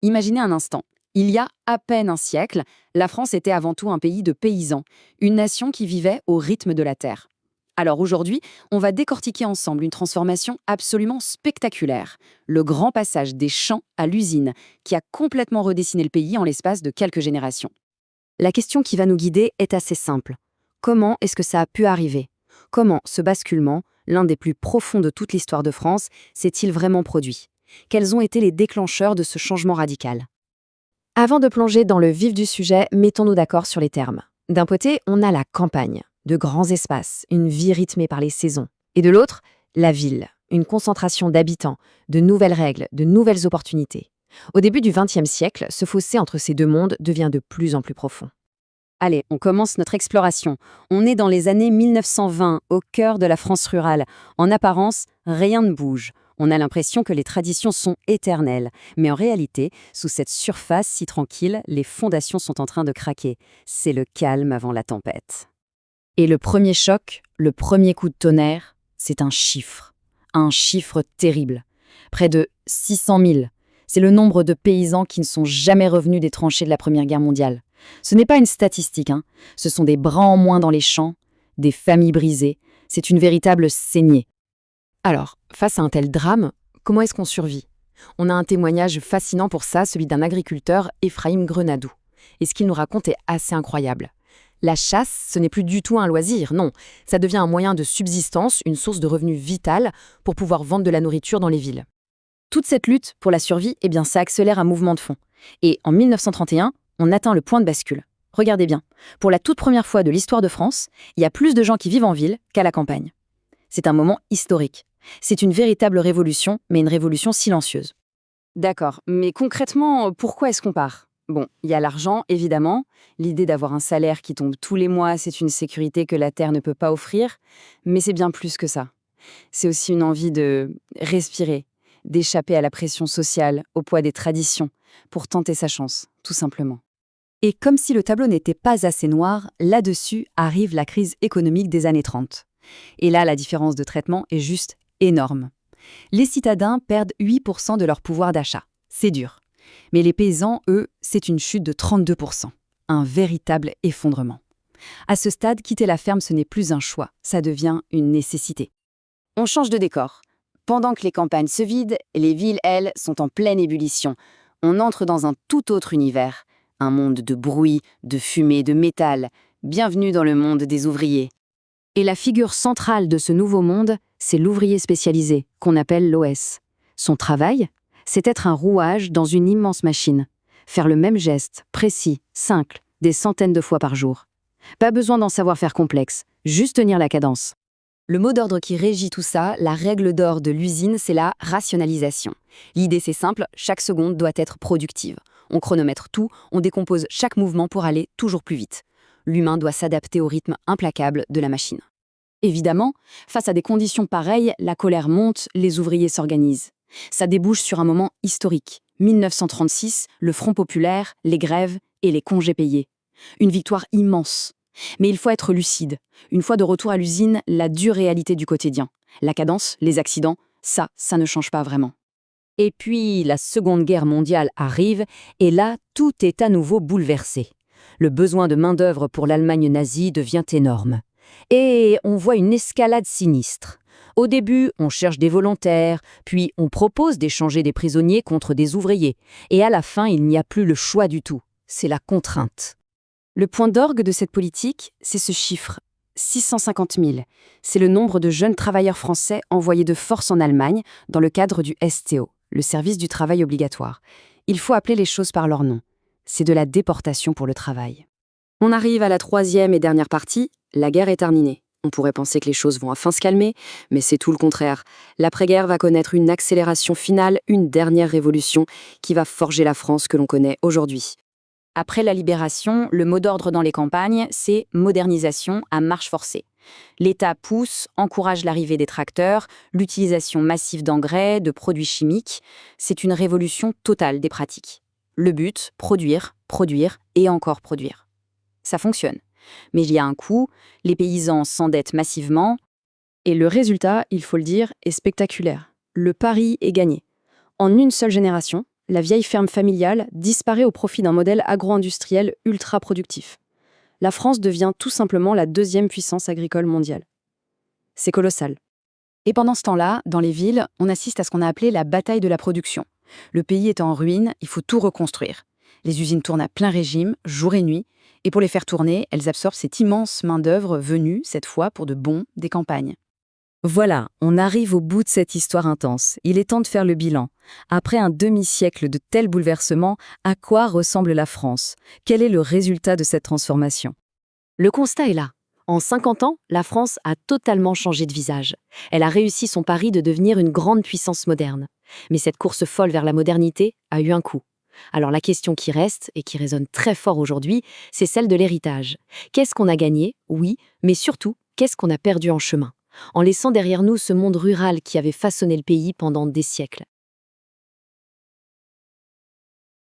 Imaginez un instant. Il y a à peine un siècle, la France était avant tout un pays de paysans, une nation qui vivait au rythme de la terre. Alors aujourd'hui, on va décortiquer ensemble une transformation absolument spectaculaire, le grand passage des champs à l'usine, qui a complètement redessiné le pays en l'espace de quelques générations. La question qui va nous guider est assez simple. Comment est-ce que ça a pu arriver? Comment ce basculement, l'un des plus profonds de toute l'histoire de France, s'est-il vraiment produit? Quels ont été les déclencheurs de ce changement radical? Avant de plonger dans le vif du sujet, mettons-nous d'accord sur les termes. D'un côté, on a la campagne, de grands espaces, une vie rythmée par les saisons. Et de l'autre, la ville, une concentration d'habitants, de nouvelles règles, de nouvelles opportunités. Au début du XXe siècle, ce fossé entre ces deux mondes devient de plus en plus profond. Allez, on commence notre exploration. On est dans les années 1920, au cœur de la France rurale. En apparence, rien ne bouge. On a l'impression que les traditions sont éternelles. Mais en réalité, sous cette surface si tranquille, les fondations sont en train de craquer. C'est le calme avant la tempête. Et le premier choc, le premier coup de tonnerre, c'est un chiffre. Un chiffre terrible. Près de 600 000. C'est le nombre de paysans qui ne sont jamais revenus des tranchées de la Première Guerre mondiale. Ce n'est pas une statistique, Ce sont des bras en moins dans les champs, des familles brisées. C'est une véritable saignée. Alors, face à un tel drame, comment est-ce qu'on survit? On a un témoignage fascinant pour ça, celui d'un agriculteur, Ephraim Grenadou. Et ce qu'il nous raconte est assez incroyable. La chasse, ce n'est plus du tout un loisir, non. Ça devient un moyen de subsistance, une source de revenus vitale pour pouvoir vendre de la nourriture dans les villes. Toute cette lutte pour la survie, ça accélère un mouvement de fond. Et en 1931, on atteint le point de bascule. Regardez bien, pour la toute première fois de l'histoire de France, il y a plus de gens qui vivent en ville qu'à la campagne. C'est un moment historique. C'est une véritable révolution, mais une révolution silencieuse. D'accord, mais concrètement, pourquoi est-ce qu'on part? Bon, il y a l'argent, évidemment. L'idée d'avoir un salaire qui tombe tous les mois, c'est une sécurité que la Terre ne peut pas offrir. Mais c'est bien plus que ça. C'est aussi une envie de respirer, d'échapper à la pression sociale, au poids des traditions, pour tenter sa chance, tout simplement. Et comme si le tableau n'était pas assez noir, là-dessus arrive la crise économique des années 30. Et là, la différence de traitement est juste énorme. Les citadins perdent 8% de leur pouvoir d'achat. C'est dur. Mais les paysans, eux, c'est une chute de 32%. Un véritable effondrement. À ce stade, quitter la ferme, ce n'est plus un choix, ça devient une nécessité. On change de décor. Pendant que les campagnes se vident, les villes, elles, sont en pleine ébullition. On entre dans un tout autre univers. Un monde de bruit, de fumée, de métal. Bienvenue dans le monde des ouvriers. Et la figure centrale de ce nouveau monde, c'est l'ouvrier spécialisé, qu'on appelle l'OS. Son travail, c'est être un rouage dans une immense machine. Faire le même geste, précis, simple, des centaines de fois par jour. Pas besoin d'en savoir faire complexe, juste tenir la cadence. Le mot d'ordre qui régit tout ça, la règle d'or de l'usine, c'est la rationalisation. L'idée, c'est simple, chaque seconde doit être productive. On chronomètre tout, on décompose chaque mouvement pour aller toujours plus vite. L'humain doit s'adapter au rythme implacable de la machine. Évidemment, face à des conditions pareilles, la colère monte, les ouvriers s'organisent. Ça débouche sur un moment historique. 1936, le Front populaire, les grèves et les congés payés. Une victoire immense. Mais il faut être lucide. Une fois de retour à l'usine, la dure réalité du quotidien. La cadence, les accidents, ça ne change pas vraiment. Et puis, la Seconde Guerre mondiale arrive, et là, tout est à nouveau bouleversé. Le besoin de main-d'œuvre pour l'Allemagne nazie devient énorme. Et on voit une escalade sinistre. Au début, on cherche des volontaires, puis on propose d'échanger des prisonniers contre des ouvriers. Et à la fin, il n'y a plus le choix du tout. C'est la contrainte. Le point d'orgue de cette politique, c'est ce chiffre, 650 000. C'est le nombre de jeunes travailleurs français envoyés de force en Allemagne dans le cadre du STO, le service du travail obligatoire. Il faut appeler les choses par leur nom. C'est de la déportation pour le travail. On arrive à la troisième et dernière partie, la guerre est terminée. On pourrait penser que les choses vont enfin se calmer, mais c'est tout le contraire. L'après-guerre va connaître une accélération finale, une dernière révolution qui va forger la France que l'on connaît aujourd'hui. Après la libération, le mot d'ordre dans les campagnes, c'est modernisation à marche forcée. L'État pousse, encourage l'arrivée des tracteurs, l'utilisation massive d'engrais, de produits chimiques. C'est une révolution totale des pratiques. Le but, produire, produire et encore produire. Ça fonctionne. Mais il y a un coût, les paysans s'endettent massivement. Et le résultat, il faut le dire, est spectaculaire. Le pari est gagné. En une seule génération, La vieille ferme familiale disparaît au profit d'un modèle agro-industriel ultra productif. La France devient tout simplement la deuxième puissance agricole mondiale. C'est colossal. Et pendant ce temps-là, dans les villes, on assiste à ce qu'on a appelé la bataille de la production. Le pays est en ruine, il faut tout reconstruire. Les usines tournent à plein régime, jour et nuit, et pour les faire tourner, elles absorbent cette immense main-d'œuvre venue, cette fois pour de bon, des campagnes. Voilà, on arrive au bout de cette histoire intense. Il est temps de faire le bilan. Après un demi-siècle de tels bouleversements, à quoi ressemble la France? Quel est le résultat de cette transformation? Le constat est là. En 50 ans, la France a totalement changé de visage. Elle a réussi son pari de devenir une grande puissance moderne. Mais cette course folle vers la modernité a eu un coût. Alors la question qui reste, et qui résonne très fort aujourd'hui, c'est celle de l'héritage. Qu'est-ce qu'on a gagné? Oui, mais surtout, qu'est-ce qu'on a perdu en chemin? En laissant derrière nous ce monde rural qui avait façonné le pays pendant des siècles.